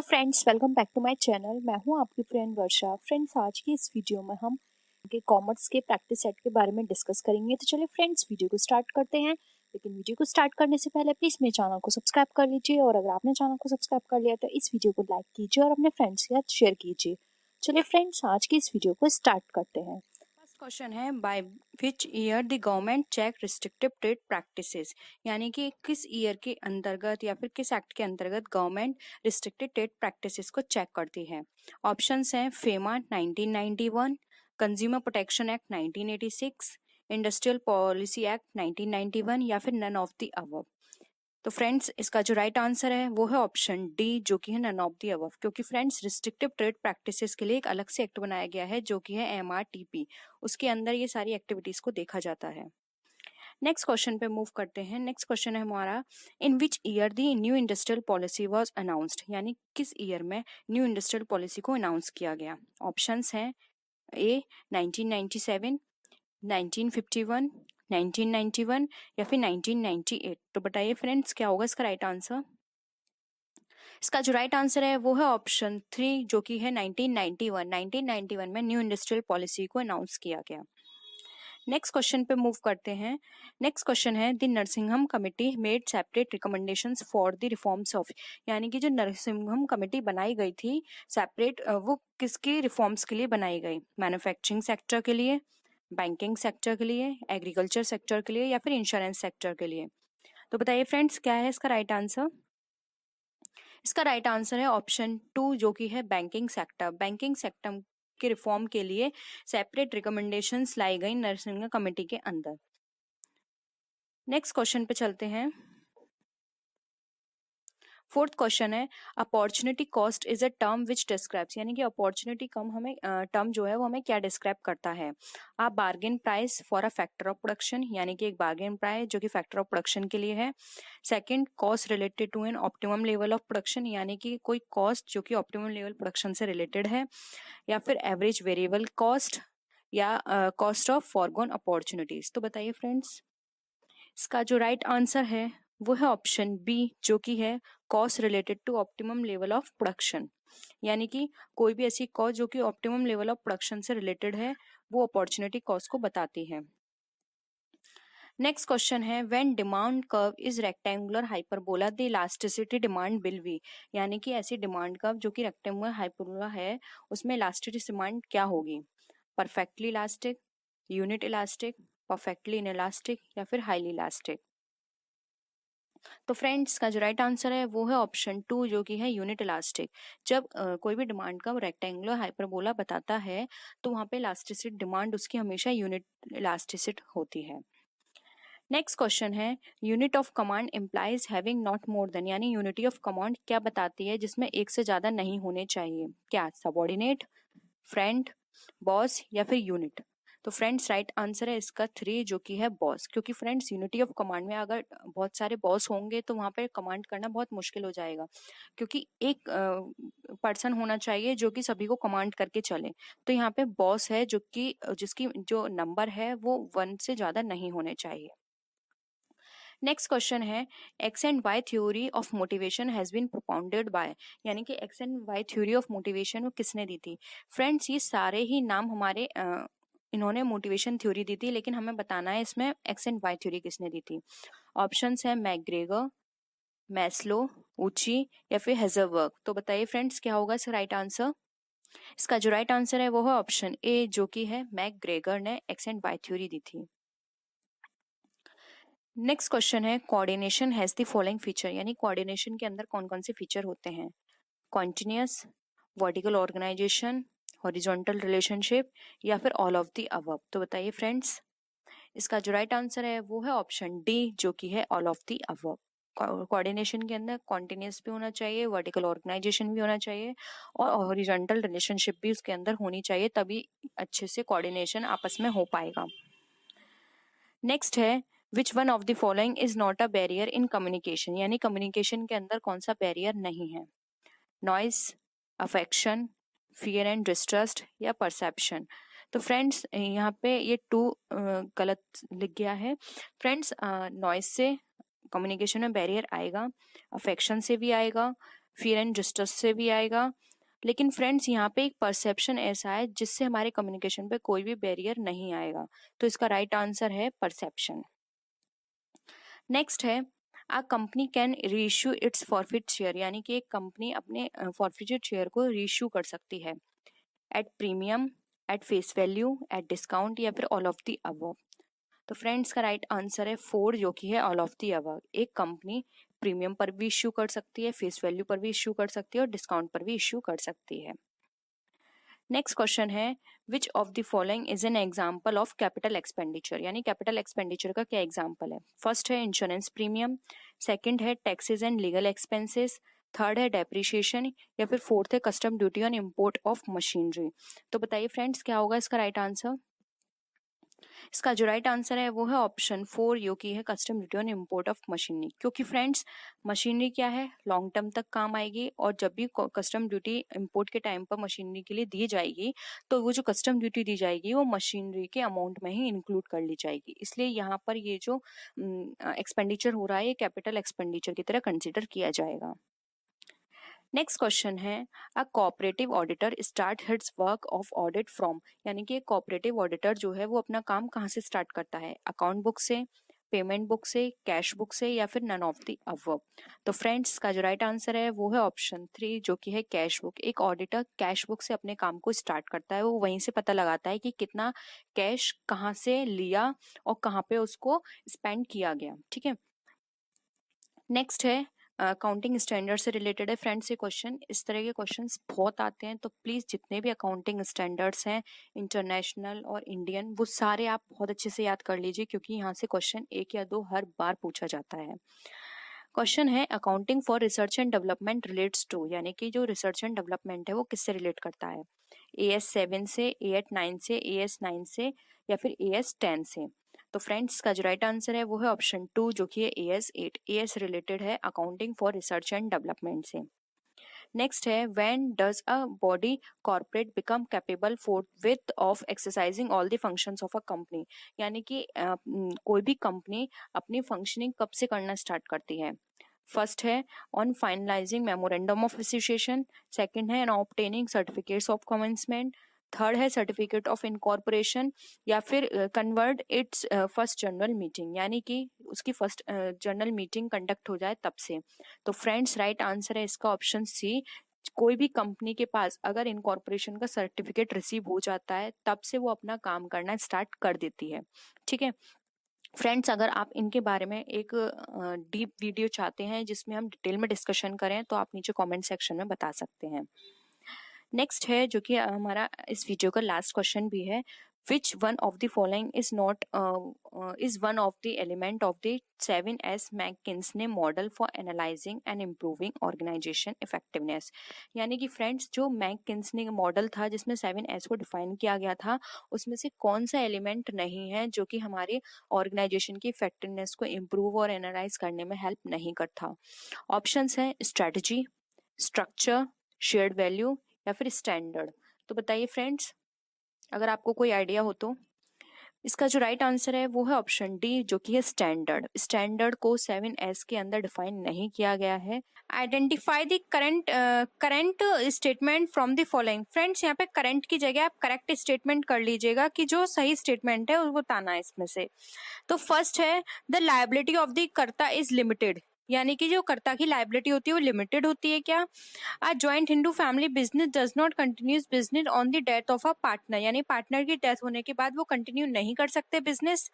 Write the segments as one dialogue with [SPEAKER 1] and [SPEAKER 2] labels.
[SPEAKER 1] Hello friends, welcome back to my channel. मैं हूं आपकी फ्रेंड वर्षा। फ्रेंड्स, आज की इस वीडियो में हम कॉमर्स के प्रैक्टिस सेट के बारे में डिस्कस करेंगे। तो चलिए फ्रेंड्स, वीडियो को स्टार्ट करते हैं। लेकिन वीडियो को स्टार्ट करने से पहले प्लीज मेरे चैनल को सब्सक्राइब कर लीजिए, और अगर आपने चैनल को सब्सक्राइब कर लिया तो इस वीडियो को लाइक कीजिए और अपने फ्रेंड्स के साथ शेयर कीजिए। चलिए फ्रेंड्स, आज की इस वीडियो को स्टार्ट करते हैं।
[SPEAKER 2] फर्स्ट क्वेश्चन है, by which year the government check restrictive trade practices, यानी कि किस ईयर के अंतर्गत या फिर किस एक्ट के अंतर्गत गवर्नमेंट रिस्ट्रिक्टेड ट्रेड प्रैक्टिसेस को चेक करती है। ऑप्शंस हैं FEMA 1991, consumer protection act 1986, industrial policy act 1991 या फिर नन ऑफ द अबव। तो फ्रेंड्स, इसका जो राइट आंसर है वो है ऑप्शन डी, जो कि है नन ऑफ दी अबव। क्योंकि फ्रेंड्स, रिस्ट्रिक्टिव ट्रेड प्रैक्टिसेस के लिए एक अलग से एक्ट बनाया गया है जो कि है एमआरटीपी। उसके अंदर ये सारी एक्टिविटीज को देखा जाता है। नेक्स्ट क्वेश्चन पे मूव करते हैं। नेक्स्ट क्वेश्चन है हमारा, in which year the new industrial policy was announced, यानी किस ईयर में न्यू इंडस्ट्रियल पॉलिसी को अनाउंस किया गया। ऑप्शंस हैं ए 1997, 1951, 1991 या फिर 1998। तो बताइए फ्रेंड्स, क्या होगा इसका राइट आंसर। इसका जो राइट आंसर है वो है ऑप्शन 3, जो कि है 1991। 1991 में न्यू इंडस्ट्रियल पॉलिसी को अनाउंस किया गया। नेक्स्ट क्वेश्चन पे मूव करते हैं। नेक्स्ट क्वेश्चन है, the Narasimham committee made separate recommendations for the reforms of, यानी कि जो नरसिंघम कमिटी बनाई गई थी सेपरेट, वो किसके रिफॉर्म्स के लिए बनाई गई। मैन्युफैक्चरिंग सेक्टर के लिए, बैंकिंग सेक्टर के लिए, एग्रीकल्चर सेक्टर के लिए या फिर इंश्योरेंस सेक्टर के लिए। तो बताइए फ्रेंड्स, क्या है इसका राइट आंसर। इसका राइट आंसर है ऑप्शन 2, जो कि है बैंकिंग सेक्टर। बैंकिंग सेक्टर के रिफॉर्म के लिए सेपरेट रिकमेंडेशंस लाई गई नरसिंघम कमेटी के अंदर। नेक्स्ट क्वेश्चन पे चलते हैं। फोर्थ क्वेश्चन है, opportunity cost is a term which describes, यानी कि अपॉर्चुनिटी कम हमें टर्म जो है वो हमें क्या डिस्क्राइब करता है। A bargain price for a factor of production, यानी कि एक बार्गेन प्राइस जो कि फैक्टर ऑफ प्रोडक्शन के लिए है। Second, cost related to an optimum level of production, यानी कि कोई कॉस्ट जो कि ऑप्टिमम लेवल प्रोडक्शन से रिलेटेड है। या फिर एवरेज वेरिएबल कॉस्ट या कॉस्ट ऑफ फॉरगॉन अपॉर्चुनिटीज। तो बताइए फ्रेंड्स, इसका जो राइट आंसर है वो है ऑप्शन बी, जो कि है cost related to optimum level of production, यानी कि कोई भी ऐसी कॉस्ट जो कि ऑप्टिमम लेवल ऑफ प्रोडक्शन से रिलेटेड है वो अपॉर्चुनिटी कॉस्ट को बताती है। नेक्स्ट क्वेश्चन है, when demand curve is rectangular hyperbola the elasticity demand will be, यानी कि ऐसी डिमांड कर्व जो कि रेक्टेंगुलर हाइपरबोला है उसमें इलास्टिसिटी डिमांड क्या होगी। Perfectly elastic, unit elastic, perfectly inelastic या फिर हाईली इलास्टिक। तो फ्रेंड्स, का जो राइट आंसर है वो है ऑप्शन 2, जो कि है यूनिट इलास्टिक। जब कोई भी डिमांड का रेक्टेंगुलर हाइपरबोला बताता है तो वहां पे इलास्टिसिटी डिमांड उसकी हमेशा यूनिट इलास्टिसिटी होती है। नेक्स्ट क्वेश्चन है, unit of command implies having not more than, यानी यूनिटी ऑफ कमांड क्या बताती है जिसमें एक से ज्यादा नहीं होने चाहिए। क्या सबॉर्डिनेट, फ्रेंड, बॉस या फिर यूनिट। तो फ्रेंड्स, राइट आंसर है इसका 3, जो कि है बॉस। क्योंकि फ्रेंड्स, यूनिटी ऑफ कमांड में अगर बहुत सारे बॉस होंगे तो वहां पे कमांड करना बहुत मुश्किल हो जाएगा, क्योंकि एक पर्सन होना चाहिए जो कि सभी को कमांड करके चले। तो यहाँ पे बॉस है जो कि जिसकी जो नंबर है वो 1 से ज्यादा नहीं होने चाहिए। नेक्स्ट क्वेश्चन है, X and Y theory of motivation has been propounded by, यानी कि X and Y theory of motivation वो किसने दी थी। फ्रेंड्स, ये सारे ही नाम हमारे इन्होंने मोटिवेशन थ्योरी दी थी, लेकिन हमें बताना है इसमें एक्स एंड वाई थ्योरी किसने दी थी। ऑप्शंस है मैकग्रेगर, मैस्लो, ऊची या फिर हेजरबर्ग। तो बताइए फ्रेंड्स, क्या होगा इसका राइट आंसर। इसका जो राइट आंसर है वो है ऑप्शन ए, जो कि है मैकग्रेगर ने एक्स एंड वाई थ्योरी दी थी। नेक्स्ट क्वेश्चन है, coordination has the following feature, यानी कोऑर्डिनेशन के अंदर कौन कौन से फीचर होते हैं। Continuous, vertical organisation, horizontal relationship या फिर ऑल ऑफ द अबव। तो बताइए फ्रेंड्स, इसका जो राइट आंसर है वो है ऑप्शन डी, जो कि है all of the above. Coordination के अंदर कॉन्टिन्यूअस भी होना चाहिए, वर्टिकल ऑर्गेनाइजेशन भी होना चाहिए और हॉरिजॉन्टल रिलेशनशिप भी उसके अंदर होनी चाहिए, तभी अच्छे से कोऑर्डिनेशन आपस में हो पाएगा। नेक्स्ट है, which one of the following is not a barrier in communication, यानी कम्युनिकेशन के अंदर कौन सा बैरियर नहीं है। Noise, affection, fear and distrust या परसेप्शन। तो फ्रेंड्स, यहाँ पे ये 2 गलत लिख गया है। फ्रेंड्स, नॉइस से कम्युनिकेशन में बैरियर आएगा, अफेक्शन से भी आएगा, फियर एंड जस्टिस से भी आएगा, लेकिन फ्रेंड्स यहाँ पे एक परसेप्शन ऐसा है जिससे हमारे कम्युनिकेशन पे कोई भी बैरियर नहीं आएगा, तो इसका राइट आंसर है परसेप्शन। नेक्स्ट है a company can reissue it's forfeit share, यानी कि एक कंपनी अपने फॉरफिटेड शेयर को रीइश्यू कर सकती है at premium, at face value, at discount या फिर ऑल ऑफ द अबव। तो फ्रेंड्स का राइट आंसर है 4 जो कि है ऑल ऑफ द अबव। एक कंपनी प्रीमियम पर भी इश्यू कर सकती है, फेस वैल्यू पर भी इश्यू कर सकती है और डिस्काउंट पर भी इश्यू कर सकती है। नेक्स्ट क्वेश्चन है which of the following is an example of capital expenditure, यानी कैपिटल एक्सपेंडिचर का क्या एग्जाम्पल है। फर्स्ट है इंश्योरेंस प्रीमियम, सेकंड है taxes and legal expenses, third है डेप्रिसिएशन या फिर फोर्थ है custom duty on import of machinery. तो बताइए फ्रेंड्स क्या होगा इसका राइट आंसर। इसका जो राइट आंसर है वो है ऑप्शन 4 जो कि है custom duty on import of machinery, क्योंकि फ्रेंड्स मशीनरी क्या है लॉन्ग टर्म तक काम आएगी और जब भी कस्टम ड्यूटी इम्पोर्ट के टाइम पर मशीनरी के लिए दी जाएगी तो वो जो कस्टम ड्यूटी दी जाएगी वो मशीनरी के अमाउंट में ही इंक्लूड कर ली जाएगी, इसलिए यहाँ पर ये जो एक्सपेंडिचर हो रहा है ये कैपिटल एक्सपेंडिचर की तरह कंसिडर किया जाएगा। नेक्स्ट क्वेश्चन है a cooperative auditor start hits work of audit from, यानी कि कोऑपरेटिव ऑडिटर जो है वो अपना काम कहाँ से स्टार्ट करता है, अकाउंट बुक से, पेमेंट बुक से, कैश बुक से या फिर नन ऑफ द अबव। तो फ्रेंड्स का जो राइट आंसर है वो है ऑप्शन 3 जो कि है कैश बुक। एक ऑडिटर कैश बुक से अपने काम को स्टार्ट करता है, वो वहीं से पता लगाता है कि कितना कैश कहाँ से लिया और कहाँ पे उसको स्पेंड किया गया। ठीक है, नेक्स्ट है अकाउंटिंग स्टैंडर्ड से रिलेटेड है फ्रेंड्स ये क्वेश्चन। इस तरह के क्वेश्चंस बहुत आते हैं, तो प्लीज़ जितने भी अकाउंटिंग स्टैंडर्ड्स हैं इंटरनेशनल और इंडियन वो सारे आप बहुत अच्छे से याद कर लीजिए, क्योंकि यहाँ से क्वेश्चन 1 या 2 हर बार पूछा जाता है। क्वेश्चन है accounting for research and development relates to, यानी कि जो रिसर्च एंड डेवलपमेंट है वो किससे रिलेट करता है, AS 7 से, AS 9 से, AS 9 से या फिर AS 10 से। तो फ्रेंड्स का जो राइट आंसर है वो है ऑप्शन 2 जो कि है AS 8। AS रिलेटेड है accounting for research and development से। नेक्स्ट है when does a body corporate become capable for width of exercising all the functions of a company, यानी कि कोई भी कंपनी अपनी फंक्शनिंग कब से करना स्टार्ट करती है। फर्स्ट है on finalising memorandum of association, second है on obtaining certificates of commencement, third है सर्टिफिकेट ऑफ इनकॉर्पोरेशन या फिर convert its first general meeting, यानी कि उसकी फर्स्ट जनरल मीटिंग कंडक्ट हो जाए तब से। तो फ्रेंड्स राइट आंसर है इसका ऑप्शन सी, कोई भी कंपनी के पास अगर इनकॉर्पोरेशन का सर्टिफिकेट रिसीव हो जाता है तब से वो अपना काम करना स्टार्ट कर देती है। ठीक है फ्रेंड्स, अगर आप इनके बारे में एक डीप वीडियो चाहते हैं जिसमें हम डिटेल में डिस्कशन करें तो आप नीचे कमेंट सेक्शन में बता सकते हैं। नेक्स्ट है जो कि हमारा इस वीडियो का लास्ट क्वेश्चन भी है, which one of the following is not is one of the element of the 7S McKinsey model for analysing and improving organisation effectiveness, यानी कि फ्रेंड्स जो मैककिन्से मॉडल था जिसमें 7S को डिफाइन किया गया था उसमें से कौन सा एलिमेंट नहीं है जो कि हमारे ऑर्गेनाइजेशन की इफेक्टिवनेस को इम्प्रूव और एनालाइज करने में हेल्प नहीं करता। ऑप्शंस हैं स्ट्रेटजी, स्ट्रक्चर, शेयर्ड वैल्यू या फिर स्टैंडर्ड। तो बताइए फ्रेंड्स अगर आपको कोई आइडिया हो तो। इसका जो राइट आंसर है वो है ऑप्शन डी जो कि है स्टैंडर्ड। स्टैंडर्ड को 7S के अंदर डिफाइन नहीं किया गया है। Identify the current statement from the following, friends यहाँ पे करंट की जगह आप करेक्ट स्टेटमेंट कर लीजिएगा कि जो सही स्टेटमेंट है वो बताना है इसमें से। तो फर्स्ट है द लायबिलिटी ऑफ द कर्ता इज लिमिटेड, यानी कि जो कर्ता की लायबिलिटी होती है वो लिमिटेड होती है क्या। A joint Hindu family business does not continues business on the death of a partner, यानी पार्टनर की डेथ होने के बाद वो कंटिन्यू नहीं कर सकते बिजनेस।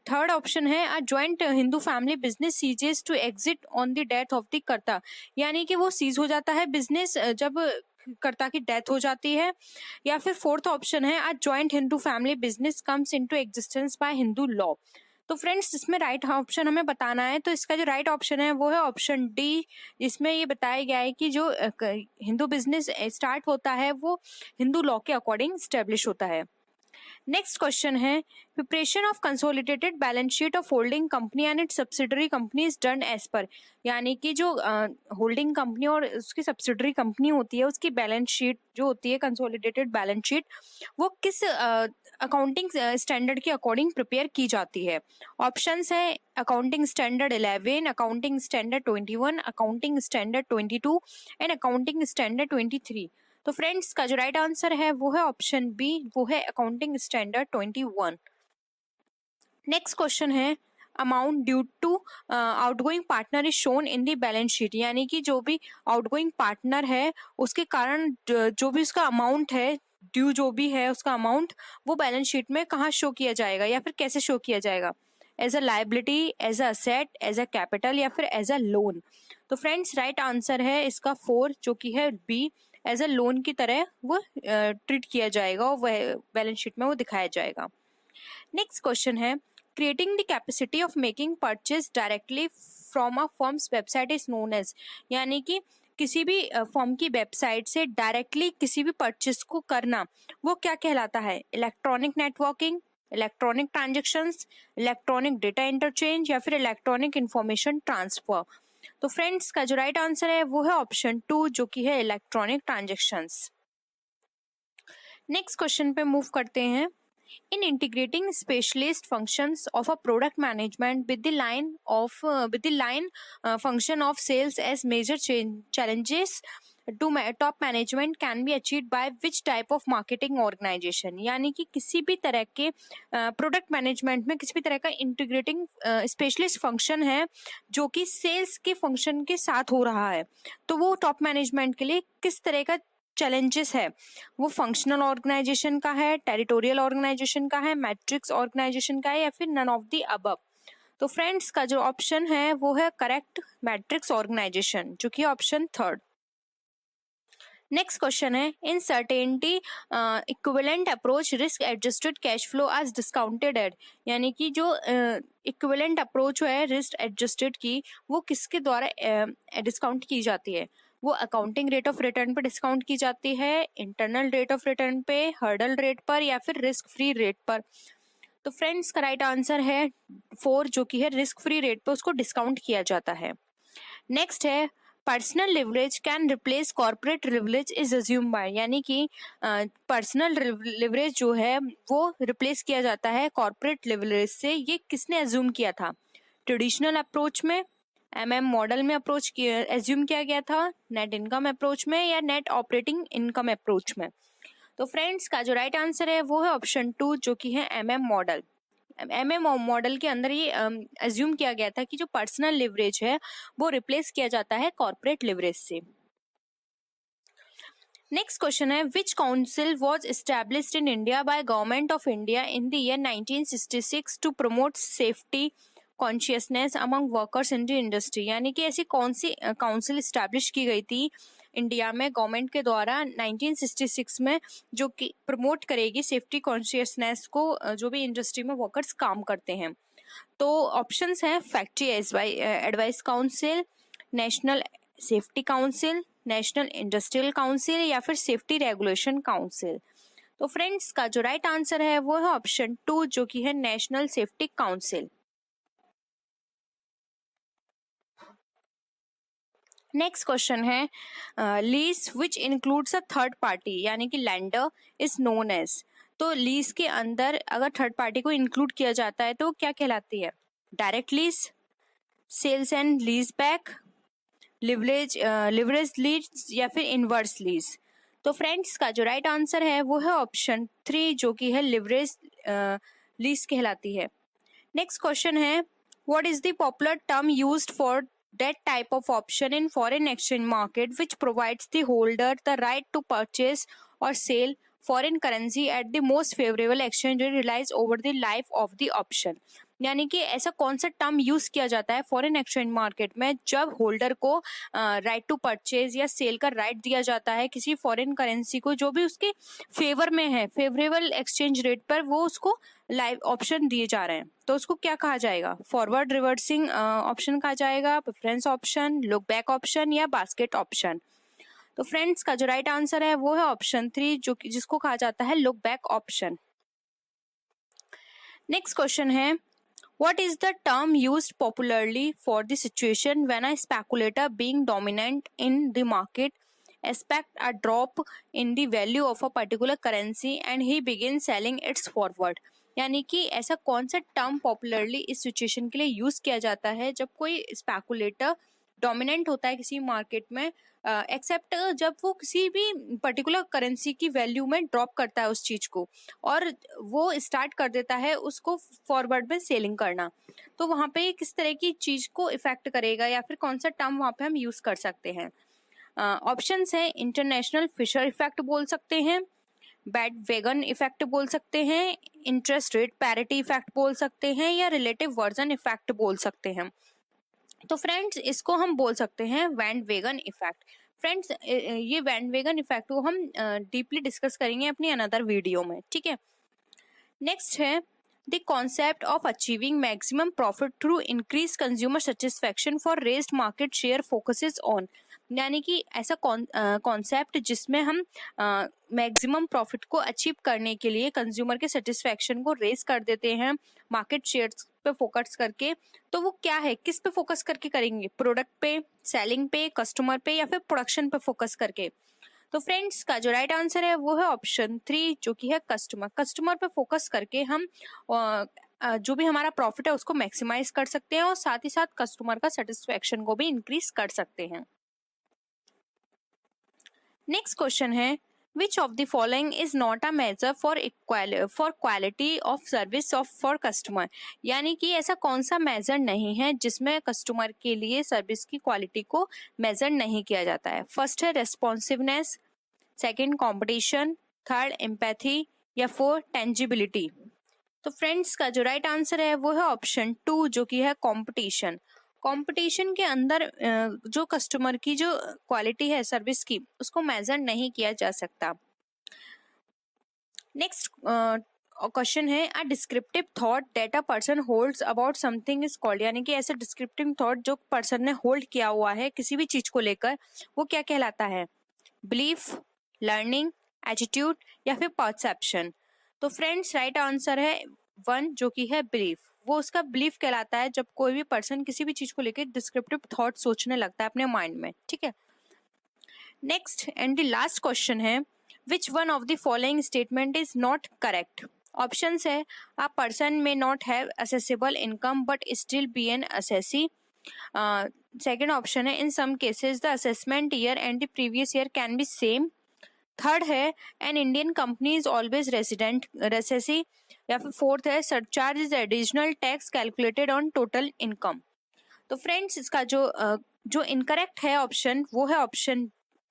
[SPEAKER 2] थर्ड ऑप्शन है a joint Hindu family business ceases to exit on the death of the karta, यानी कि वो सीज हो जाता है बिजनेस जब कर्ता की डेथ हो जाती है। या फिर फोर्थ ऑप्शन है a joint Hindu family business comes into existence by Hindu law. तो फ्रेंड्स इसमें राइट ऑप्शन हमें बताना है, तो इसका जो राइट ऑप्शन है वो है ऑप्शन डी। इसमें ये बताया गया है कि जो हिंदू बिजनेस स्टार्ट होता है वो हिंदू लॉ के अकॉर्डिंग स्टेब्लिश होता है। नेक्स्ट क्वेश्चन है preparation of consolidated balance sheet of holding company and its subsidiary company is done as per, यानी कि जो होल्डिंग कंपनी और उसकी सब्सिडरी कंपनी होती है उसकी बैलेंस शीट जो होती है कंसोलिडेटेड बैलेंस शीट वो किस अकाउंटिंग स्टैंडर्ड के अकॉर्डिंग प्रिपेयर की जाती है। ऑप्शंस है accounting standard 11, accounting standard 21, accounting standard 22 and accounting standard 23। तो फ्रेंड्स का जो राइट आंसर है वो है ऑप्शन बी, वो है अकाउंटिंग स्टैंडर्ड 21। नेक्स्ट क्वेश्चन है amount due to outgoing partner is shown in the balance sheet, यानी कि जो भी आउटगोइंग पार्टनर है उसके कारण जो भी उसका अमाउंट है, ड्यू जो भी है उसका अमाउंट, वो बैलेंस शीट में कहाँ शो किया जाएगा या फिर कैसे शो किया जाएगा, as a liability, as a asset, as a capital या फिर एज अ लोन। तो फ्रेंड्स राइट आंसर है इसका 4 जो कि है बी, एज अ लोन की तरह वो ट्रीट किया जाएगा और वह बैलेंस शीट में वो दिखाया जाएगा। नेक्स्ट क्वेश्चन है creating the capacity of making purchase directly from a firm's website is known as, यानी कि किसी भी फर्म की वेबसाइट से डायरेक्टली किसी भी परचेज को करना वो क्या कहलाता है, electronic networking, electronic transactions, electronic data interchange या फिर इलेक्ट्रॉनिक इंफॉर्मेशन ट्रांसफर। तो फ्रेंड्स का जो राइट आंसर है वो है ऑप्शन 2 जो कि है इलेक्ट्रॉनिक ट्रांजेक्शन्स। नेक्स्ट क्वेश्चन पे मूव करते हैं। In integrating specialist functions of a product management with the line function of sales as major challenges to top management can be achieved by which type of marketing organization, यानी कि किसी भी तरह के product management में किसी भी तरह का इंटीग्रेटिंग स्पेशलिस्ट फंक्शन है जो कि सेल्स के फंक्शन के साथ हो रहा है, तो वो टॉप मैनेजमेंट के लिए किस तरह का चैलेंजेस है, वो फंक्शनल ऑर्गेनाइजेशन का है, टेरिटोरियल ऑर्गेनाइजेशन का है, मैट्रिक्स ऑर्गेनाइजेशन का है या फिर नन ऑफ द अबव। तो फ्रेंड्स का जो ऑप्शन है वो है करेक्ट मैट्रिक्स ऑर्गेनाइजेशन जो कि ऑप्शन 3। नेक्स्ट क्वेश्चन है in certainty equivalent approach risk adjusted cash flow आज डिस्काउंटेड एट, यानी कि जो इक्विवेलेंट अप्रोच है रिस्क एडजस्टेड की वो किसके द्वारा डिस्काउंट की जाती है, वो अकाउंटिंग रेट ऑफ रिटर्न पर डिस्काउंट की जाती है, इंटरनल रेट ऑफ रिटर्न पे, हर्डल रेट पर या फिर रिस्क फ्री रेट पर। तो फ्रेंड्स का राइट आंसर है 4 जो कि है रिस्क फ्री रेट पे उसको डिस्काउंट किया जाता है। नेक्स्ट है personal leverage can replace corporate leverage is assume by, यानी कि पर्सनल लिवरेज जो है वो रिप्लेस किया जाता है कॉर्पोरेट लिवरेज से, ये किसने अज्यूम किया था, ट्रेडिशनल अप्रोच में, एमएम मॉडल में अप्रोच एज्यूम किया गया था, नेट इनकम अप्रोच में या नेट ऑपरेटिंग इनकम अप्रोच में। तो फ्रेंड्स का जो राइट आंसर है वो है ऑप्शन 2 जो कि है एमएम मॉडल। एमएम मॉडल के अंदर ये एज्यूम किया गया था कि जो पर्सनल लिवरेज है वो रिप्लेस किया जाता है कॉर्पोरेट लिवरेज से। नेक्स्ट क्वेश्चन है which council was established in India by government of India in the year 1966 to promote safety consciousness among workers in the industry, यानी कि ऐसी कौन सी काउंसिल इस्टेब्लिश की गई थी इंडिया में गवर्नमेंट के द्वारा 1966 में जो कि प्रमोट करेगी सेफ्टी कॉन्शियसनेस को जो भी इंडस्ट्री में वर्कर्स काम करते हैं। तो ऑप्शंस हैं factory advice council, national safety council, national industrial council या फिर सेफ्टी रेगुलेशन काउंसिल। तो फ्रेंड्स का जो राइट आंसर है वो है ऑप्शन 2 जो कि है national safety council. Next question है lease which includes a third party, यानी कि लैंडर इज नोन एज, तो लीज के अंदर अगर थर्ड पार्टी को इंक्लूड किया जाता है तो क्या कहलाती है, direct lease, sales and lease back, leverage lease या फिर इनवर्स लीज। तो फ्रेंड्स का जो राइट आंसर है वो है ऑप्शन 3 जो कि है लिवरेज लीज कहलाती है। नेक्स्ट क्वेश्चन है what is the popular term used for that type of option in foreign exchange market which provides the holder the right to purchase or sell foreign currency at the most favorable exchange rate realized over the life of the option, यानी कि ऐसा कौन सा term use किया जाता है foreign exchange market में जब होल्डर को राइट टू परचेज या सेल का राइट दिया जाता है किसी फॉरेन करेंसी को जो भी उसके फेवर में है, फेवरेबल एक्सचेंज रेट पर वो उसको लाइव ऑप्शन दिए जा रहे हैं, तो उसको क्या कहा जाएगा, फॉरवर्ड रिवर्सिंग ऑप्शन कहा जाएगा, preference option, look back option या बास्केट ऑप्शन। तो फ्रेंड्स का जो राइट आंसर है वो है ऑप्शन 3 जो जिसको कहा जाता है look back option. Next question है, what is the term used popularly for the situation when a speculator being dominant in the market expect a drop in the value of a particular currency and he begins selling its forward? यानी कि ऐसा कौन सा term popularly इस situation के लिए use किया जाता है जब कोई स्पेकुलेटर डोमिनेंट होता है किसी मार्केट में, एक्सेप्ट जब वो किसी भी पर्टिकुलर करेंसी की वैल्यू में ड्रॉप करता है उस चीज को और वो स्टार्ट कर देता है उसको फॉरवर्ड में सेलिंग करना, तो वहां पे किस तरह की चीज को इफेक्ट करेगा या फिर कौन सा टर्म वहां पे हम यूज कर सकते हैं? ऑप्शंस है, इंटरनेशनल फिशर इफेक्ट बोल सकते हैं, बैड वेगन इफेक्ट बोल सकते हैं, इंटरेस्ट रेट पैरिटी इफेक्ट बोल सकते हैं या रिलेटिव वर्जन इफेक्ट बोल सकते हैं। तो फ्रेंड्स इसको हम बोल सकते हैं वैन वेगन इफेक्ट। फ्रेंड्स ये वैन वेगन इफेक्ट को हम डीपली डिस्कस करेंगे अपनी अनदर वीडियो में, ठीक है। नेक्स्ट है, the concept of achieving maximum profit through increase consumer satisfaction for raised market share focuses on, यानी कि ऐसा कॉन्सेप्ट जिसमें हम मैक्सिमम प्रॉफिट को अचीव करने के लिए कंज्यूमर के सेटिस्फैक्शन को रेज कर देते हैं मार्केट शेयर्स पे फोकस करके, तो वो क्या है, किस पे फोकस करके करेंगे, प्रोडक्ट पे, सेलिंग पे, कस्टमर पे या फिर प्रोडक्शन पे फोकस करके? तो फ्रेंड्स का जो राइट आंसर है वो है ऑप्शन 3 जो कि है कस्टमर। कस्टमर पे फोकस करके हम जो भी हमारा प्रॉफिट है उसको मैक्सिमाइज कर सकते हैं और साथ ही साथ कस्टमर का सेटिस्फैक्शन को भी इंक्रीज कर सकते हैं। नेक्स्ट क्वेश्चन है, which of the following is not a measure for quality of service of for customer, यानी कि ऐसा कौन सा मेजर नहीं है जिसमें कस्टमर के लिए सर्विस की क्वालिटी को मेजर नहीं किया जाता है? फर्स्ट है responsiveness, second competition, third empathy या फोर्थ टेंजिबिलिटी। तो फ्रेंड्स का जो राइट आंसर है वो है ऑप्शन 2 जो कि है कॉम्पिटिशन। कंपटीशन के अंदर जो कस्टमर की जो क्वालिटी है सर्विस की उसको मेजर नहीं किया जा सकता। नेक्स्ट क्वेश्चन है, अ descriptive thought that a person holds about something is called, यानी कि ऐसा डिस्क्रिप्टिव थॉट जो पर्सन ने होल्ड किया हुआ है किसी भी चीज को लेकर वो क्या कहलाता है? बिलीफ, लर्निंग, एटीट्यूड या फिर परसेप्शन? तो फ्रेंड्स राइट आंसर है 1 जो कि है बिलीफ। वो उसका बिलीफ कहलाता है जब कोई भी पर्सन किसी भी चीज को लेकर डिस्क्रिप्टिव थॉट सोचने लगता है अपने माइंड में, ठीक है। Next and the last question है, which one of the following statement is not correct? Options है, a person may not have assessable income but still be an assessee. Second option है, in some cases the assessment year and the previous year can be same. Third है, an Indian company is always resident रेसेसी। या फिर fourth है, surcharge is additional tax calculated on total income. तो friends इसका जो incorrect है option वो है ऑप्शन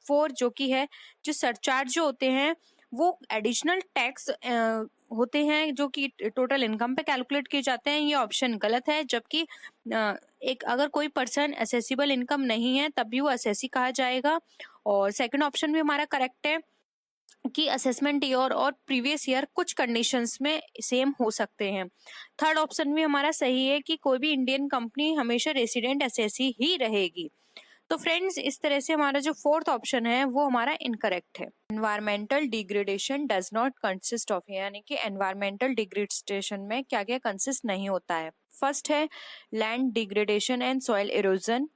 [SPEAKER 2] 4 जो कि है जो सरचार्ज जो होते हैं वो एडिशनल टैक्स होते हैं जो कि टोटल इनकम पे कैलकुलेट किए जाते हैं। ये ऑप्शन गलत है, जबकि एक अगर कोई पर्सन असेसिबल इनकम नहीं है तब भी वो असेसी कहा जाएगा। और सेकंड ऑप्शन भी हमारा करेक्ट है कि असेसमेंट ईयर और प्रीवियस ईयर कुछ कंडीशंस में सेम हो सकते हैं। थर्ड ऑप्शन भी हमारा सही है कि कोई भी इंडियन कंपनी हमेशा रेसिडेंट एसएससी ही रहेगी। तो फ्रेंड्स इस तरह से हमारा जो फोर्थ ऑप्शन है वो हमारा इनकरेक्ट है। Environmental degradation does not consist of, यानी कि एनवायरमेंटल डिग्रेडेशन में क्या क्या कंसिस्ट नहीं होता है। फर्स्ट है land degradation and soil erosion.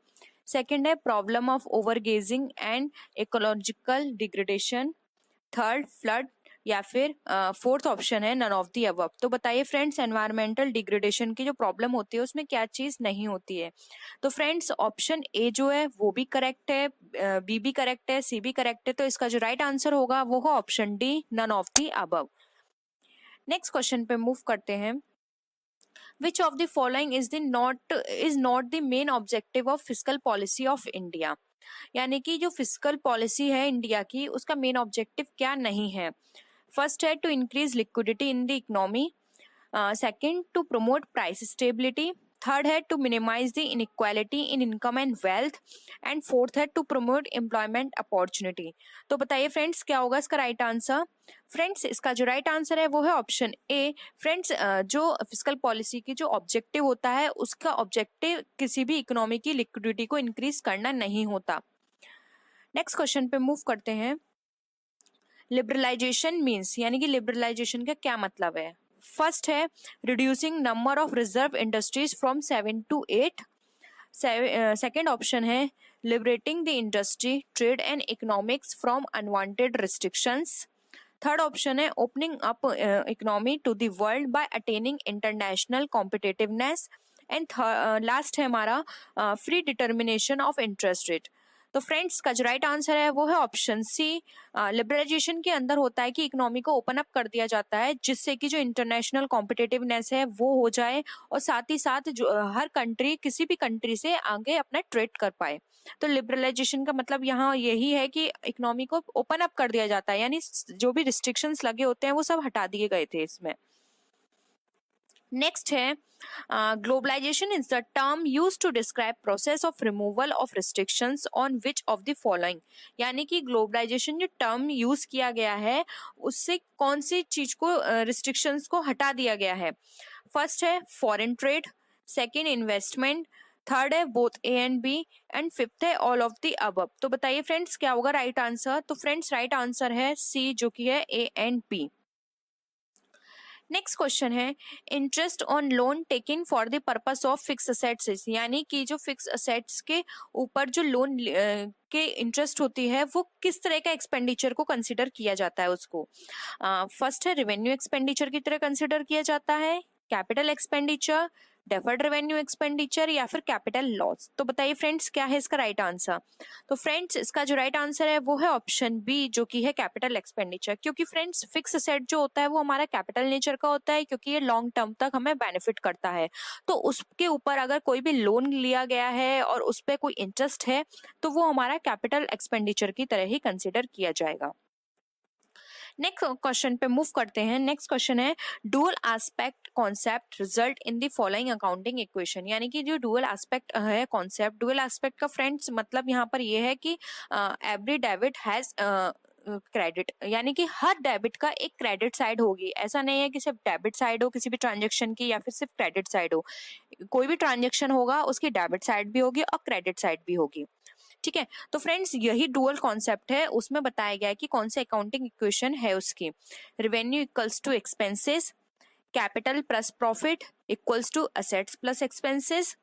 [SPEAKER 2] Second है problem of overgrazing and ecological degradation. Third flood या फिर फोर्थ ऑप्शन है नन ऑफ द अबव। तो बताइए फ्रेंड्स एनवायरमेंटल डिग्रेडेशन की जो प्रॉब्लम होती है उसमें क्या चीज नहीं होती है? तो फ्रेंड्स ऑप्शन ए जो है वो भी करेक्ट है, बी भी करेक्ट है, सी भी करेक्ट है। तो इसका जो राइट आंसर होगा वो है option D none of the above. Next question पे मूव करते हैं, which of the following is not the main objective of fiscal policy of India, यानी कि जो फिस्कल पॉलिसी है इंडिया की उसका मेन ऑब्जेक्टिव क्या नहीं है? फर्स्ट है to increase liquidity in the economy, second to promote price stability, third है to minimise the inequality in income and wealth and fourth है टू प्रमोट एम्प्लॉयमेंट अपॉर्चुनिटी। तो बताइए फ्रेंड्स क्या होगा इसका राइट आंसर? फ्रेंड्स इसका जो राइट आंसर है वो है ऑप्शन ए। फ्रेंड्स जो फिस्कल पॉलिसी की जो ऑब्जेक्टिव होता है उसका ऑब्जेक्टिव किसी भी इकोनॉमी की लिक्विडिटी को इंक्रीज करना नहीं होता। नेक्स्ट क्वेश्चन पे मूव करते हैं, लिबरलाइजेशन मीन्स, यानी कि लिबरलाइजेशन का क्या मतलब है? फर्स्ट है reducing number of reserve industries from 7 to 8। Second option है liberating the industry, trade and economics from unwanted restrictions. Third option है opening up economy to the world by attaining international competitiveness. And last है हमारा free determination of interest rate. तो friends का जो right answer है वो है option C. Liberalisation के अंदर होता है कि इकोनॉमी को ओपन अप कर दिया जाता है जिससे कि जो इंटरनेशनल कॉम्पिटिटिवनेस है वो हो जाए और साथ ही साथ जो हर कंट्री किसी भी कंट्री से आगे अपना ट्रेड कर पाए। तो लिबरलाइजेशन का मतलब यहाँ यही है कि इकोनॉमी को ओपन अप कर दिया जाता है, यानी जो भी रिस्ट्रिक्शंस लगे होते हैं वो सब हटा दिए गए थे इसमें। नेक्स्ट है globalisation is the term used to describe process of removal of restrictions on which of the following. यानी कि ग्लोबलाइजेशन जो टर्म यूज किया गया है उससे कौन सी चीज को रिस्ट्रिक्शंस को हटा दिया गया है। फर्स्ट है foreign trade, second investment, third है both A and B, and fifth है ऑल ऑफ द अबव। तो बताइए फ्रेंड्स क्या होगा राइट आंसर। तो फ्रेंड्स राइट आंसर है सी जो कि है A and B. Next question है interest on loan taken for the purpose of fix assets, यानी कि जो फिक्स असेट्स के ऊपर जो लोन के इंटरेस्ट होती है वो किस तरह का एक्सपेंडिचर को कंसिडर किया जाता है उसको। फर्स्ट है रेवेन्यू एक्सपेंडिचर की तरह कंसिडर किया जाता है, capital expenditure, deferred revenue expenditure या फिर कैपिटल लॉस। तो बताइए फ्रेंड्स क्या है इसका राइट आंसर। तो फ्रेंड्स इसका जो राइट आंसर है वो है ऑप्शन बी जो कि है कैपिटल एक्सपेंडिचर, क्योंकि फ्रेंड्स फिक्स असेट जो होता है वो हमारा कैपिटल नेचर का होता है क्योंकि ये लॉन्ग टर्म तक हमें बेनिफिट करता है। तो उसके ऊपर अगर कोई भी लोन लिया गया है और उस पर कोई इंटरेस्ट है तो वो हमारा कैपिटल एक्सपेंडिचर की तरह ही कंसिडर किया जाएगा। नेक्स्ट क्वेश्चन पे मूव करते हैं। नेक्स्ट क्वेश्चन है dual aspect concept result in the following accounting equation, यानी कि जो डुअल एस्पेक्ट है कॉन्सेप्ट, डुअल एस्पेक्ट का फ्रेंड्स मतलब यहाँ पर ये है कि एवरी डेबिट हैज क्रेडिट, यानी कि हर डेबिट का एक क्रेडिट साइड होगी। ऐसा नहीं है कि सिर्फ डेबिट साइड हो किसी भी ट्रांजेक्शन की या फिर सिर्फ क्रेडिट साइड हो। कोई भी ट्रांजेक्शन होगा उसकी डेबिट साइड भी होगी और क्रेडिट साइड भी होगी। ठीक है, तो फ्रेंड्स यही डुअल कॉन्सेप्ट है, उसमें बताया गया है कि कौन सा अकाउंटिंग इक्वेशन है उसकी। Revenue equals to expenses, capital plus profit equals to assets plus expenses,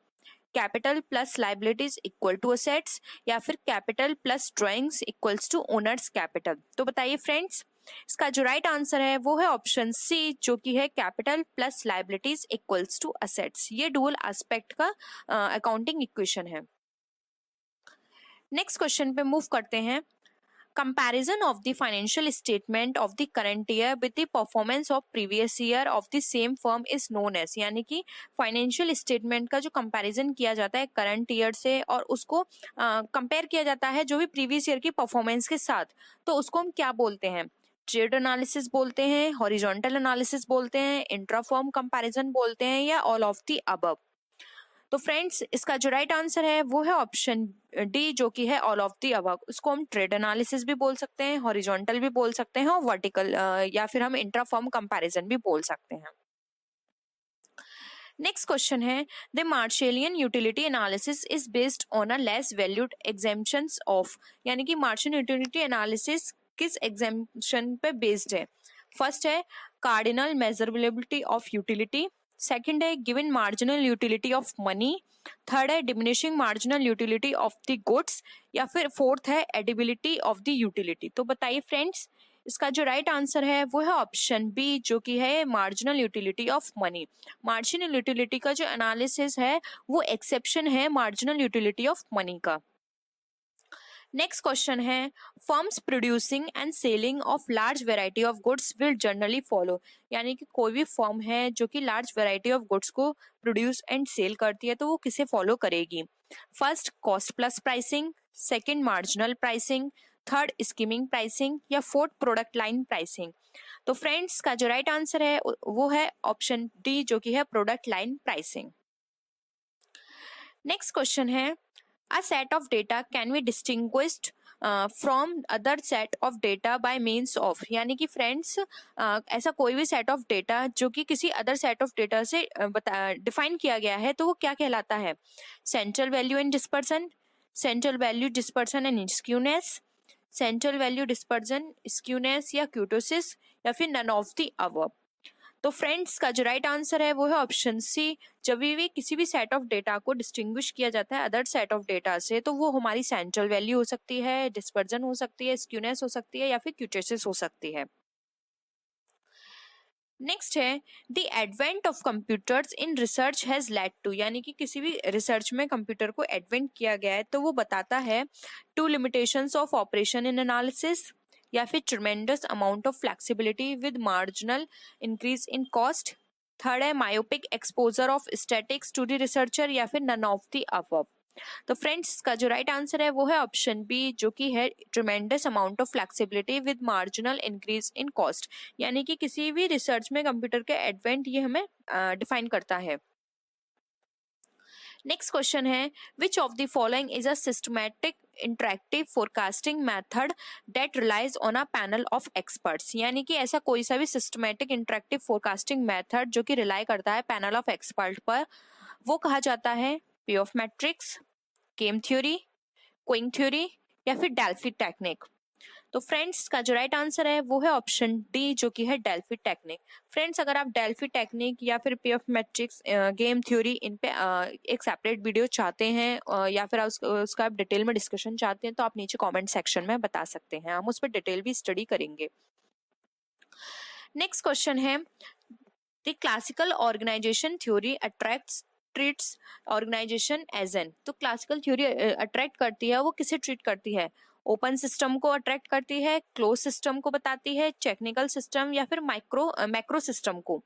[SPEAKER 2] capital plus liabilities equal to assets, या फिर capital plus drawings equals to owner's capital. तो बताइए फ्रेंड्स इसका जो राइट आंसर है वो है ऑप्शन सी जो कि है capital plus liabilities equals to assets. ये डुअल एस्पेक्ट का अकाउंटिंग इक्वेशन है। नेक्स्ट क्वेश्चन पे मूव करते हैं। Comparison of the financial statement of the current year with the performance of previous year of the same firm is known as, यानी कि financial statement का जो comparison किया जाता है करंट ईयर से और उसको कंपेयर किया जाता है जो भी प्रीवियस ईयर की परफॉर्मेंस के साथ, तो उसको हम क्या बोलते हैं। ट्रेड एनालिसिस बोलते हैं, हॉरिजॉन्टल एनालिसिस बोलते हैं, इंट्रा फर्म कंपैरिजन बोलते हैं, या ऑल ऑफ द अबव। तो फ्रेंड्स इसका जो राइट आंसर है वो है ऑप्शन डी जो कि है ऑल ऑफ द अबव। उसको हम ट्रेड एनालिसिस भी बोल सकते हैं, हॉरिजॉन्टल भी बोल सकते हैं और वर्टिकल या फिर हम इंट्रा फर्म कंपैरिजन भी बोल सकते हैं। नेक्स्ट क्वेश्चन है the Marshallian utility analysis is based on a less valued exemptions of, यानी कि मार्शल यूटिलिटी एनालिसिस किस एग्जेम्पशन पे बेस्ड है। फर्स्ट है cardinal measurability of utility, second है given marginal utility of money, third है diminishing marginal utility of the goods, या फिर फोर्थ है एडिबिलिटी ऑफ द यूटिलिटी। तो बताइए फ्रेंड्स इसका जो राइट आंसर है वो है ऑप्शन बी जो कि है marginal utility of money. Marginal utility का जो एनालिसिस है वो एक्सेप्शन है मार्जिनल यूटिलिटी ऑफ मनी का। नेक्स्ट क्वेश्चन है firms producing and selling of large variety of goods will generally follow, यानी कि कोई भी फर्म है जो कि लार्ज वेराइटी ऑफ गुड्स को प्रोड्यूस एंड सेल करती है तो वो किसे फॉलो करेगी। First cost plus pricing, second marginal pricing, third skimming pricing, या फोर्थ प्रोडक्ट लाइन प्राइसिंग। तो फ्रेंड्स का जो राइट आंसर है वो है ऑप्शन डी जो कि है product line pricing. Next question है a set of data can be distinguished from other set of data by means of, यानी कि फ्रेंड्स ऐसा कोई भी सेट ऑफ डेटा जो कि किसी अदर सेट ऑफ डेटा से डिफाइन किया गया है तो वो क्या कहलाता है। Central value and dispersion, central value dispersion and skewness, central value dispersion skewness या क्यूटोसिस, या फिर नन ऑफ द अबव। तो फ्रेंड्स का जो राइट आंसर है वो है ऑप्शन सी। जब भी किसी भी सेट ऑफ डेटा को डिस्टिंग्विश किया जाता है अदर सेट ऑफ डेटा से, तो वो हमारी सेंट्रल वैल्यू हो सकती है, डिस्पर्जन हो सकती है, स्क्यूनेस हो सकती है, या फिर क्यूटेसिस हो सकती है। नेक्स्ट है the advent of computers in research has led to, यानी कि किसी भी रिसर्च में कंप्यूटर को एडवेंट किया गया है तो वो बताता है two limitations of operation in analysis, या फिर tremendous amount of flexibility with marginal increase in cost. Third है myopic exposure of statics to the researcher, या फिर नन ऑफ द अबव। तो फ्रेंड्स का जो राइट आंसर है वो है ऑप्शन बी, जो कि है tremendous amount of flexibility with marginal increase in cost, यानी कि किसी भी रिसर्च में कंप्यूटर के एडवेंट ये हमें डिफाइन करता है। नेक्स्ट क्वेश्चन है which of the following is a systematic interactive forecasting method that relies on a panel of experts, यानी कि ऐसा कोई सा भी सिस्टमैटिक इंटरैक्टिव फोरकास्टिंग मेथड जो कि रिलाई करता है पैनल ऑफ एक्सपर्ट पर, वो कहा जाता है पे of matrix, game theory, Qing theory, या फिर डेल्फी टेक्निक। तो फ्रेंड्स का जो राइट आंसर है वो है ऑप्शन डी, जो कि है डेल्फी टेक्निक। फ्रेंड्स अगर आप डेल्फी टेक्निक या फिर पे ऑफ मैट्रिक्स, गेम थ्योरी, इन पे एक सेपरेट वीडियो चाहते हैं या फिर उसका आप डिटेल में डिस्कशन चाहते हैं तो आप नीचे कमेंट सेक्शन में बता सकते हैं, हम उस पर डिटेल भी स्टडी करेंगे। नेक्स्ट क्वेश्चन है the classical organisation theory attracts treats organisation as an, तो क्लासिकल थ्योरी अट्रैक्ट करती है वो किसे ट्रीट करती है? ओपन सिस्टम को अट्रैक्ट करती है, क्लोज सिस्टम को बताती है, टेक्निकल सिस्टम, या फिर मैक्रो सिस्टम को।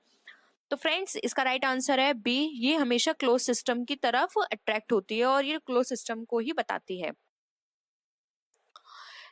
[SPEAKER 2] तो फ्रेंड्स इसका राइट आंसर है बी, ये हमेशा क्लोज सिस्टम की तरफ अट्रैक्ट होती है और ये क्लोज सिस्टम को ही बताती है।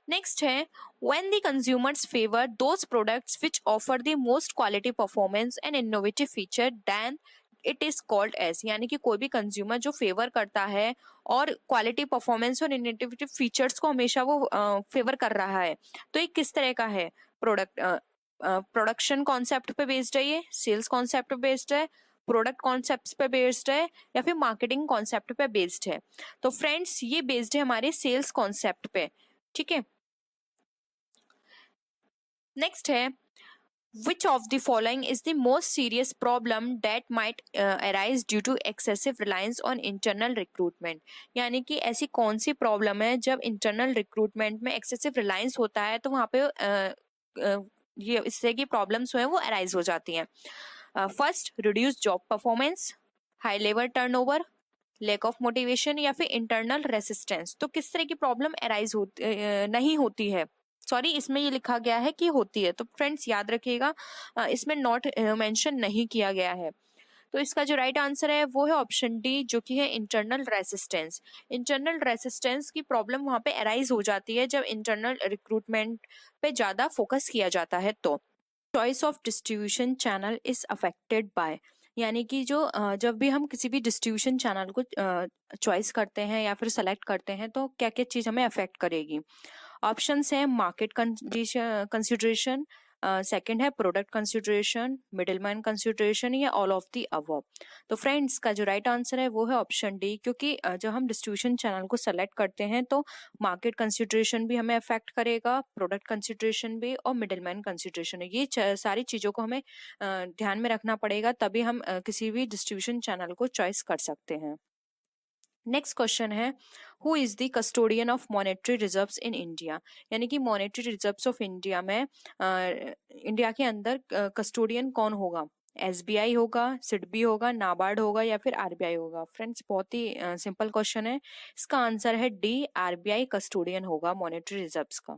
[SPEAKER 2] नेक्स्ट है when the consumers favor those products which offer the most quality performance and innovative feature then it is called as, यानी कि कोई भी कंज्यूमर जो फेवर करता है और क्वालिटी परफॉर्मेंस और इनोवेटिव फीचर्स को हमेशा वो फेवर कर रहा है, तो ये किस तरह का है? प्रोडक्शन कॉन्सेप्ट पे बेस्ड है, ये सेल्स कॉन्सेप्ट पे बेस्ड है, प्रोडक्ट कॉन्सेप्ट पे बेस्ड है, या फिर मार्केटिंग कॉन्सेप्ट पे बेस्ड है? तो फ्रेंड्स ये बेस्ड है हमारे सेल्स कॉन्सेप्ट पे, ठीक है। नेक्स्ट है which of the following is the most serious problem that might arise due to excessive reliance on internal recruitment, यानी कि ऐसी कौन सी प्रॉब्लम है जब इंटरनल रिक्रूटमेंट में एक्सेसिव रिलायंस होता है तो वहाँ पे ये इससे की प्रॉब्लम्स हैं वो अराइज हो जाती हैं। First reduce job performance, high level turnover, lack of motivation, या फिर इंटरनल रेसिस्टेंस। तो किस तरह की प्रॉब्लम अराइज नहीं होती है, सॉरी इसमें ये लिखा गया है कि होती है, तो फ्रेंड्स याद रखिएगा इसमें नॉट मेंशन नहीं किया गया है। तो इसका जो राइट आंसर है वो है ऑप्शन डी, जो कि है इंटरनल रेसिस्टेंस। इंटरनल रेसिस्टेंस की प्रॉब्लम वहाँ पे अराइज हो जाती है जब इंटरनल रिक्रूटमेंट पे ज्यादा फोकस किया जाता है। तो choice of distribution channel is affected by, यानी कि जो जब भी हम किसी भी डिस्ट्रीब्यूशन चैनल को चॉइस करते हैं या फिर सेलेक्ट करते हैं तो क्या क्या चीज़ हमें अफेक्ट करेगी? ऑप्शंस हैं मार्केट कंसिडरेशन, सेकंड है प्रोडक्ट कंसिडरेशन, मिडिलमैन कंसिडरेशन, या ऑल ऑफ द अबव। तो फ्रेंड्स का जो राइट आंसर है वो है ऑप्शन डी, क्योंकि जब हम डिस्ट्रीब्यूशन चैनल को सेलेक्ट करते हैं तो मार्केट कंसिडरेशन भी हमें अफेक्ट करेगा, प्रोडक्ट कंसिडरेशन भी, और मिडिलमैन कंसिडरेशन, ये सारी चीज़ों को हमें ध्यान में रखना पड़ेगा, तभी हम किसी भी डिस्ट्रीब्यूशन चैनल को चॉइस कर सकते हैं। नेक्स्ट क्वेश्चन है who is the custodian of monetary reserves in India, यानी कि मॉनेटरी रिजर्व्स ऑफ इंडिया में इंडिया के अंदर कस्टोडियन कौन होगा? एसबीआई होगा, सिडबी होगा, नाबार्ड होगा, या फिर आरबीआई होगा? फ्रेंड्स बहुत ही सिंपल क्वेश्चन है, इसका आंसर है डी, आरबीआई कस्टोडियन होगा मॉनेटरी रिजर्व्स का।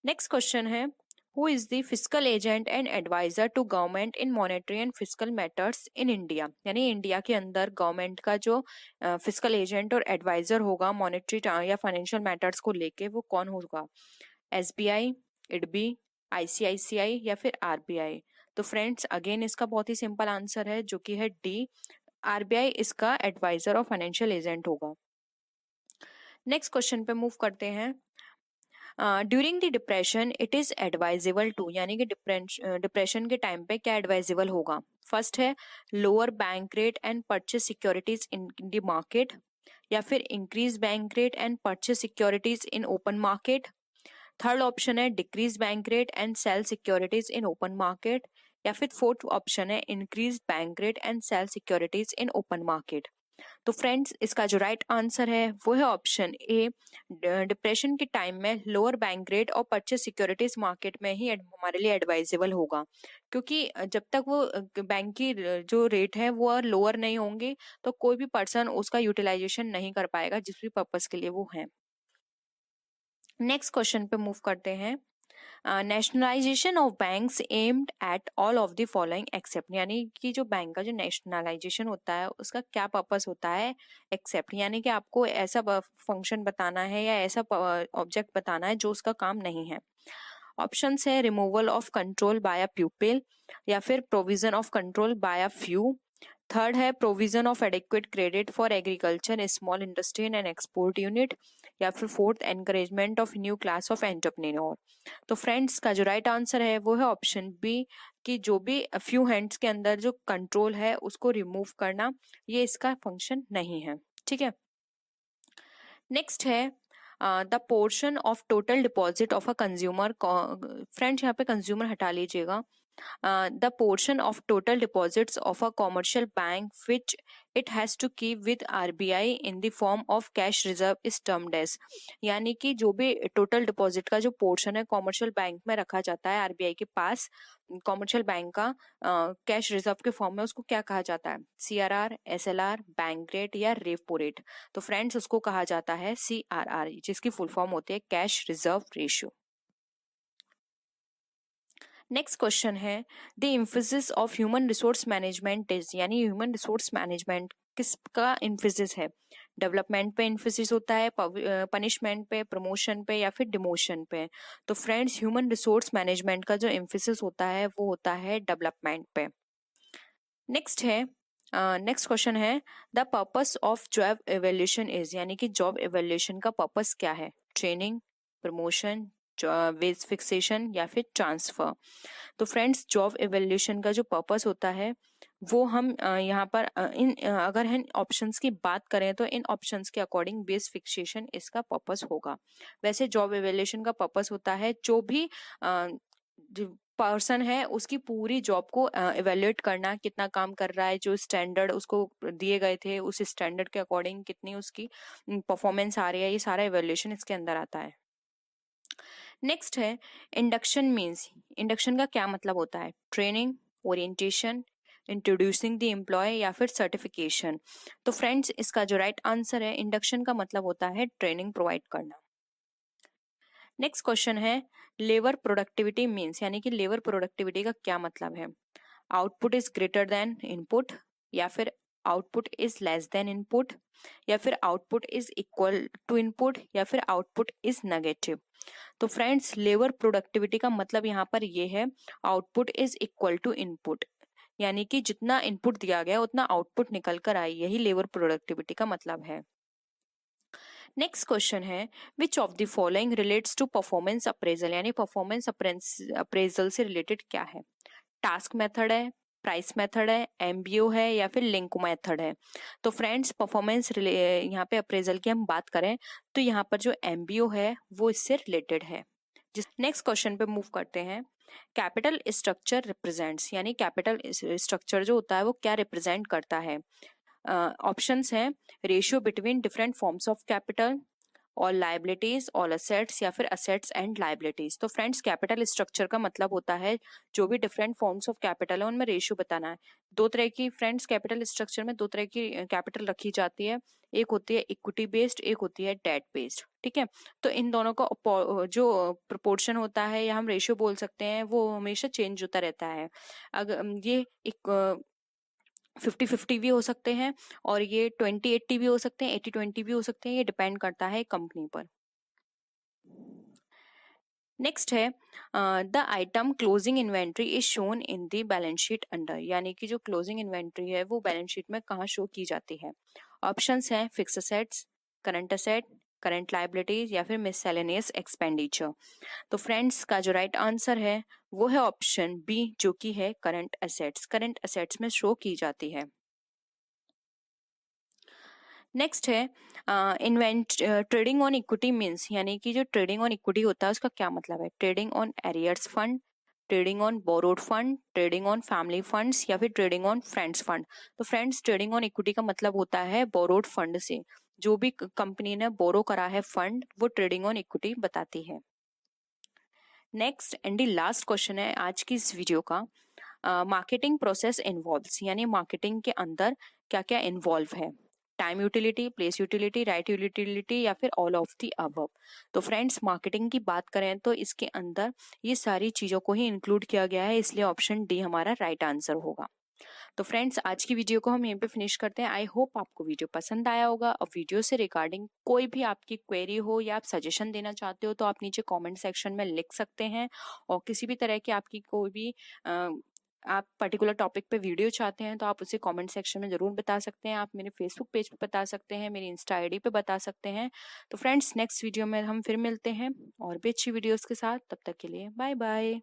[SPEAKER 2] नेक्स्ट क्वेश्चन है who is the fiscal agent and adviser to government in monetary and fiscal matters in India, यानी इंडिया के अंदर गवर्नमेंट का जो फिस्कल एजेंट और एडवाइजर होगा मॉनेटरी या फाइनेंशियल मैटर्स को लेके, वो कौन होगा? एसबीआई, इडबी, आईसीआईसीआई, या फिर आरबीआई? तो फ्रेंड्स अगेन इसका बहुत ही सिंपल आंसर है, जो कि है डी, आरबीआई इसका एडवाइजर और फाइनेंशियल एजेंट होगा। नेक्स्ट क्वेश्चन पे मूव करते हैं। During the depression it is advisable to, यानी कि डिप्रेशन के टाइम पे क्या एडवाइजेबल होगा? फर्स्ट है lower bank rate and purchase securities in the market, या फिर increase bank rate and purchase securities in open market. Third option है decrease bank rate and sell securities in open market, या फिर fourth option है increase bank rate and sell securities in open market. तो friends इसका जो right answer है वो है ऑप्शन ए, डिप्रेशन के टाइम में लोअर बैंक रेट और परचेस सिक्योरिटीज मार्केट में ही हमारे लिए एडवाइजेबल होगा, क्योंकि जब तक वो बैंक की जो रेट है वो लोअर नहीं होंगे तो कोई भी पर्सन उसका यूटिलाइजेशन नहीं कर पाएगा जिस भी पर्पस के लिए वो है। नेक्स्ट क्वेश्चन पे मूव करते हैं। Nationalisation of banks aimed at all of the following except, यानी कि जो बैंक का जो नेशनलाइजेशन होता है उसका क्या पर्पस होता है एक्सेप्ट, यानी कि आपको ऐसा फंक्शन बताना है या ऐसा ऑब्जेक्ट बताना है जो उसका काम नहीं है। ऑप्शंस है removal of control by a pupil, या फिर provision of control by a few, third है provision of adequate credit for agriculture small industry and export unit, या फिर fourth encouragement of new class of entrepreneur. तो friends का जो right answer है वो है ऑप्शन बी, कि जो भी फ्यू हैंड्स के अंदर जो कंट्रोल है उसको रिमूव करना, ये इसका फंक्शन नहीं है। ठीक है, नेक्स्ट है the portion of total deposit of a consumer, friends यहाँ पे कंज्यूमर हटा लीजिएगा, the portion of total deposits of a commercial bank which it has to keep with RBI in the form of cash reserve is termed as, यानी कि जो भी total deposit का जो पोर्शन है कॉमर्शियल बैंक में रखा जाता है आरबीआई के पास, कॉमर्शियल बैंक का कैश रिजर्व के फॉर्म में, उसको क्या कहा जाता है? सीआरआर, एसएलआर, बैंक रेट या रेपो रेट। तो फ्रेंड्स उसको कहा जाता है सीआरआर, जिसकी फुल फॉर्म होती है cash reserve ratio. Next question है the emphasis of human resource management is, यानी ह्यूमन रिसोर्स मैनेजमेंट किसका एम्फेसिस है? डेवलपमेंट पे एम्फेसिस होता है, पनिशमेंट पे, प्रमोशन पे या फिर डिमोशन पे? तो फ्रेंड्स ह्यूमन रिसोर्स मैनेजमेंट का जो एम्फेसिस होता है वो होता है डेवलपमेंट पे। नेक्स्ट है नेक्स्ट क्वेश्चन है the purpose of job evaluation is, यानी कि जॉब एवेल्यूशन का पर्पस क्या है? ट्रेनिंग, प्रमोशन, वेज फिक्सेशन या फिर ट्रांसफर? तो फ्रेंड्स जॉब एवेल्यूशन का जो पर्पस होता है वो हम यहाँ पर अगर हम ऑप्शंस की बात करें तो इन ऑप्शंस के अकॉर्डिंग बेस फिक्सेशन इसका पर्पस होगा। वैसे जॉब एवेल्यूशन का पर्पस होता है जो भी पर्सन है उसकी पूरी जॉब को एवेल्युएट करना, कितना काम कर रहा है, जो स्टैंडर्ड उसको दिए गए थे उस स्टैंडर्ड के अकॉर्डिंग कितनी उसकी परफॉर्मेंस आ रही है, ये सारा एवेल्युएशन इसके अंदर आता है। नेक्स्ट है इंडक्शन मीन्स, इंडक्शन का क्या मतलब होता है? Training, orientation, introducing the employee या फिर सर्टिफिकेशन? तो फ्रेंड्स इसका जो राइट आंसर है इंडक्शन का मतलब होता है ट्रेनिंग प्रोवाइड करना। नेक्स्ट क्वेश्चन है लेबर प्रोडक्टिविटी मीन्स, यानी कि लेबर प्रोडक्टिविटी का क्या मतलब है? Output is greater than input, या फिर output is less than input, या फिर output is equal to input, या फिर आउटपुट इज नेगेटिव? तो फ्रेंड्स लेबर प्रोडक्टिविटी का मतलब यहाँ पर ये है output is equal to input, यानी कि जितना इनपुट दिया गया उतना आउटपुट निकल कर आई, यही लेबर प्रोडक्टिविटी का मतलब है। नेक्स्ट क्वेश्चन है which of the following relates to performance appraisal, यानी परफॉर्मेंस अप्रेजल से रिलेटेड क्या है? टास्क मेथड है, प्राइस मेथड है, एमबीओ है या फिर लिंक मेथड है? तो फ्रेंड्स परफॉर्मेंस यहाँ पे अप्रेजल की हम बात करें तो यहाँ पर जो एमबीओ है वो इससे रिलेटेड है। नेक्स्ट क्वेश्चन पे मूव करते हैं। कैपिटल स्ट्रक्चर रिप्रेजेंट्स, यानी कैपिटल स्ट्रक्चर जो होता है वो क्या रिप्रेजेंट करता है? ऑप्शंस हैं ratio between different forms of capital, all liabilities, all assets या फिर असेट्स एंड लाइबिलिटीज। तो फ्रेंड्स कैपिटल स्ट्रक्चर का मतलब होता है जो भी डिफरेंट फॉर्म्स ऑफ कैपिटल है उनमें रेशियो बताना है। दो तरह की फ्रेंड्स कैपिटल स्ट्रक्चर में दो तरह की कैपिटल रखी जाती है, एक होती है इक्विटी बेस्ड, एक होती है डेट बेस्ड। ठीक है, तो इन दोनों का जो प्रोपोर्शन होता है या हम रेशियो बोल सकते हैं वो हमेशा चेंज होता रहता है। अगर ये एक 50-50 भी हो सकते हैं और ये 20-80 भी हो सकते हैं, 80-20 भी हो सकते हैं, ये डिपेंड करता है कंपनी पर। नेक्स्ट है the item closing inventory is shown in the balance sheet under, यानी कि जो क्लोजिंग इन्वेंट्री है वो बैलेंस शीट में कहाँ शो की जाती है? ऑप्शंस हैं fix assets, current asset, current liabilities या फिर मिससेलेनियस एक्सपेंडिचर। तो फ्रेंड्स का जो राइट आंसर है वो है ऑप्शन बी, जो कि है करंट असेट्स, करंट असेट्स में शो की जाती है। नेक्स्ट है ट्रेडिंग ऑन इक्विटी मीन्स, यानी कि जो ट्रेडिंग ऑन इक्विटी होता है उसका क्या मतलब है? Trading on arrears fund, trading on borrowed fund, trading on family funds या फिर ट्रेडिंग ऑन फ्रेंड्स फंड। तो फ्रेंड्स, ट्रेडिंग ऑन इक्विटी का मतलब होता है बोरोड फंड से, जो भी कंपनी ने बोरो करा है फंड, वो ट्रेडिंग ऑन इक्विटी बताती है। Next and the last question है आज की इस वीडियो का, मार्केटिंग प्रोसेस इन्वॉल्व्स, यानी मार्केटिंग के अंदर क्या क्या इन्वॉल्व है। Time utility, place utility, right utility या फिर ऑल ऑफ द अबव। तो फ्रेंड्स, मार्केटिंग की बात करें तो इसके अंदर ये सारी चीजों को ही इंक्लूड किया गया है, इसलिए ऑप्शन डी हमारा राइट आंसर होगा। तो फ्रेंड्स, आज की वीडियो को हम यहीं पे फिनिश करते हैं। आई होप आपको वीडियो पसंद आया होगा। और वीडियो से रिगार्डिंग कोई भी आपकी क्वेरी हो या आप सजेशन देना चाहते हो तो आप नीचे कमेंट सेक्शन में लिख सकते हैं। और किसी भी तरह की आपकी कोई भी आप पर्टिकुलर टॉपिक पे वीडियो चाहते हैं तो आप उसे कमेंट सेक्शन में जरूर बता सकते हैं। आप मेरे फेसबुक पेज पे बता सकते हैं, मेरी इंस्टा आईडी पे बता सकते हैं। तो फ्रेंड्स, नेक्स्ट वीडियो में हम फिर मिलते हैं और भी अच्छी वीडियोस के साथ। तब तक के लिए बाय बाय।